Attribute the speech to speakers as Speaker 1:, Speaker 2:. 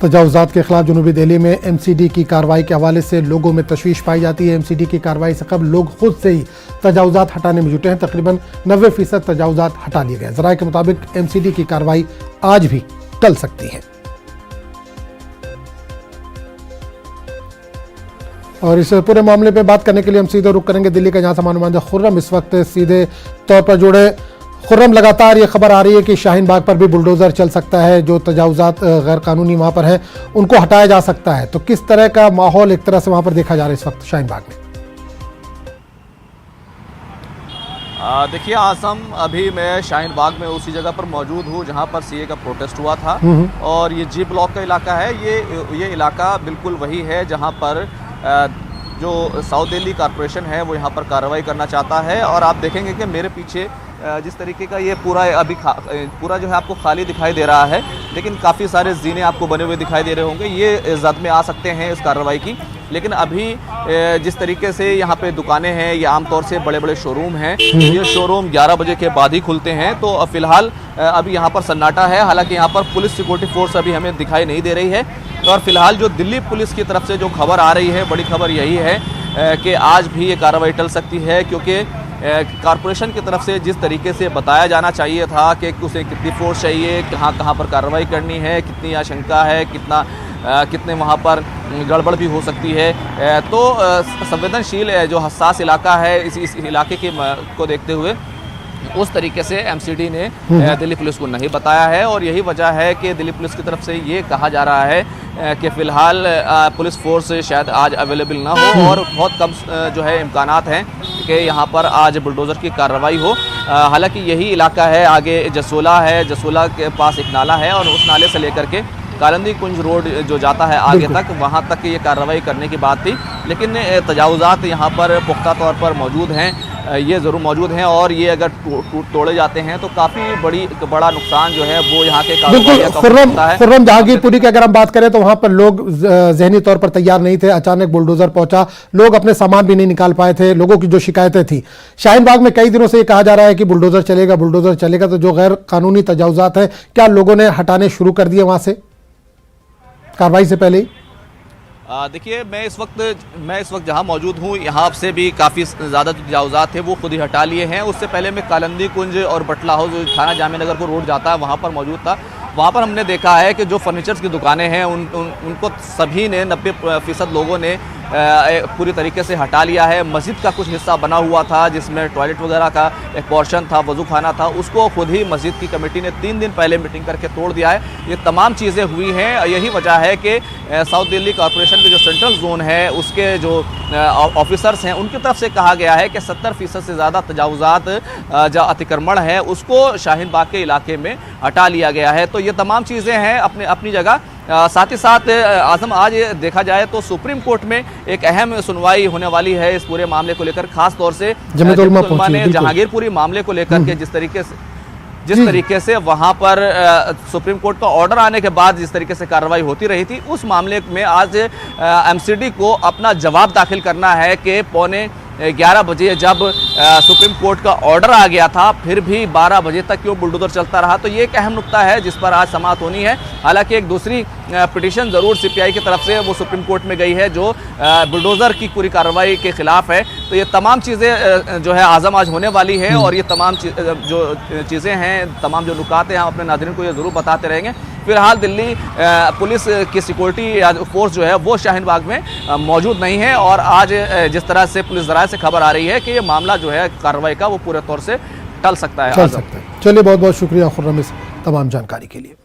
Speaker 1: तजावुज़ात के खिलाफ जनूबी दिल्ली में एमसीडी की कार्रवाई के हवाले से लोगों में तशवीश पाई जाती है। एमसीडी की कार्रवाई से कबल लोग खुद से ही तजावुज़ात हटाने में जुटे हैं। तकरीबन 90% तजावुज़ात हटा लिए गए। ज़राए के मुताबिक एमसीडी की कार्रवाई आज भी टल सकती है। और इस पूरे मामले पे बात करने के लिए हम सीधे रुख करेंगे दिल्ली का, जहां से नुमाइंदा खुर्रम इस वक्त सीधे तौर पर जुड़े। खुर्रम, लगातार ये खबर आ रही है कि शाहीन बाग पर भी बुलडोज़र चल सकता है, जो तजावुज़ात गैर कानूनी वहाँ पर हैं उनको हटाया जा सकता है। तो किस तरह का माहौल एक तरह से वहाँ पर देखा जा रहा है इस वक्त शाहीन बाग में?
Speaker 2: देखिए आसम, अभी मैं शाहीन बाग में उसी जगह पर मौजूद हूँ जहाँ पर सीए का प्रोटेस्ट हुआ था। और ये जी ब्लॉक का इलाका है। ये इलाका बिल्कुल वही है जहाँ पर जो साउथ दिल्ली कॉरपोरेशन है वो यहाँ पर कार्रवाई करना चाहता है। और आप देखेंगे कि मेरे पीछे जिस तरीके का ये पूरा अभी पूरा जो है आपको खाली दिखाई दे रहा है, लेकिन काफ़ी सारे जीने आपको बने हुए दिखाई दे रहे होंगे। ये जद में आ सकते हैं इस कार्रवाई की। लेकिन अभी जिस तरीके से यहाँ पे दुकानें हैं, ये आमतौर से बड़े बड़े शोरूम हैं, ये शोरूम 11 बजे के बाद ही खुलते हैं। तो फिलहाल अभी यहाँ पर सन्नाटा है। हालांकि यहाँ पर पुलिस सिक्योरिटी फोर्स अभी हमें दिखाई नहीं दे रही है। और फिलहाल जो दिल्ली पुलिस की तरफ से जो खबर आ रही है, बड़ी खबर यही है कि आज भी ये कार्रवाई टल सकती है, क्योंकि कॉरपोरेशन की तरफ से जिस तरीके से बताया जाना चाहिए था कि उसे कितनी फोर्स चाहिए, कहाँ पर कार्रवाई करनी है, कितनी आशंका है, कितने वहाँ पर गड़बड़ भी हो सकती है, तो संवेदनशील जो हसास इलाका है, इस इलाके को देखते हुए उस तरीके से एमसीडी ने दिल्ली पुलिस को नहीं बताया है। और यही वजह है कि दिल्ली पुलिस की तरफ से ये कहा जा रहा है कि फ़िलहाल पुलिस फोर्स शायद आज अवेलेबल ना हो और बहुत कम जो है इम्कानात हैं कि यहाँ पर आज बुलडोज़र की कार्रवाई हो। हालांकि यही इलाका है, आगे जसोला है, जसोला के पास एक नाला है और उस नाले से लेकर के कालंदी कुंज रोड जो जाता है आगे तक, वहाँ तक ये कार्रवाई करने की बात थी। लेकिन तजावुज़ात यहाँ पर पुख्ता तौर पर मौजूद हैं, ये ज़रूर मौजूद हैं। और ये अगर तोड़े जाते हैं तो काफ़ी बड़ा नुकसान जो है वो यहाँ के
Speaker 1: खुर्रम, जहांगीरपुरी की अगर हम बात करें तो वहाँ पर लोग जहनी तौर पर तैयार नहीं थे। अचानक बुलडोज़र पहुंचा, लोग अपने सामान भी नहीं निकाल पाए थे। लोगों की जो शिकायतें थी, शाहीन बाग में कई दिनों से ये कहा जा रहा है कि बुलडोज़र चलेगा, बुलडोज़र चलेगा। तो जो गैर कानूनी तजावुज़ात हैं, क्या लोगों ने हटाने शुरू कर दिए वहाँ से कार्रवाई से पहले ही?
Speaker 2: देखिए, मैं इस वक्त जहां मौजूद हूं, यहां से भी काफ़ी ज़्यादा तजावुज़ात थे वो खुद ही हटा लिए हैं। उससे पहले मैं कालंदी कुंज और बटला हाउस जो थाना जामिया नगर को रोड जाता है वहां पर मौजूद था। वहां पर हमने देखा है कि जो फर्नीचर्स की दुकानें हैं उनको सभी ने 90% लोगों ने पूरी तरीके से हटा लिया है। मस्जिद का कुछ हिस्सा बना हुआ था जिसमें टॉयलेट वगैरह का एक पोर्शन था, वजू खाना था, उसको खुद ही मस्जिद की कमेटी ने 3 दिन पहले मीटिंग करके तोड़ दिया है। ये तमाम चीज़ें हुई हैं। यही वजह है कि साउथ दिल्ली कॉरपोरेशन के जो सेंट्रल जोन है उसके जो ऑफिसर्स हैं उनकी तरफ से कहा गया है कि 70% से ज़्यादा तजावुज़ात जो अतिक्रमण है उसको शाहीन बाग के इलाके में हटा लिया गया है। तो ये तमाम चीज़ें हैं अपनी जगह। साथ ही साथ आज़म, आज देखा जाए तो सुप्रीम कोर्ट में एक अहम सुनवाई होने वाली है इस पूरे मामले को लेकर, खास तौर से जमीयत उलमा ने जहांगीरपुरी मामले को लेकर के जिस तरीके से वहां पर सुप्रीम कोर्ट का ऑर्डर आने के बाद जिस तरीके से कार्रवाई होती रही थी, उस मामले में आज एमसीडी को अपना जवाब दाखिल करना है कि 11:15 बजे जब सुप्रीम कोर्ट का ऑर्डर आ गया था फिर भी 12 बजे तक क्यों बुलडोज़र चलता रहा। तो ये एक अहम नुक्ता है जिस पर आज समाअत होनी है। हालांकि एक दूसरी पिटीशन ज़रूर सीपीआई की तरफ से वो सुप्रीम कोर्ट में गई है जो बुलडोज़र की पूरी कार्रवाई के खिलाफ है। तो ये तमाम चीज़ें जो है आज़म आज होने वाली है और ये तमाम जो चीज़ें हैं, तमाम जो नुकात हैं, हम अपने नाज़रीन को ये ज़रूर बताते रहेंगे। फिलहाल दिल्ली पुलिस की सिक्योरिटी फोर्स जो है वो शाहीन बाग में मौजूद नहीं है। और आज जिस तरह से पुलिस ज़राए से खबर आ रही है कि ये मामला जो है कार्रवाई का वो पूरे तौर से टल सकता है।
Speaker 1: चलिए, बहुत बहुत शुक्रिया खुर्रम इस तमाम जानकारी के लिए।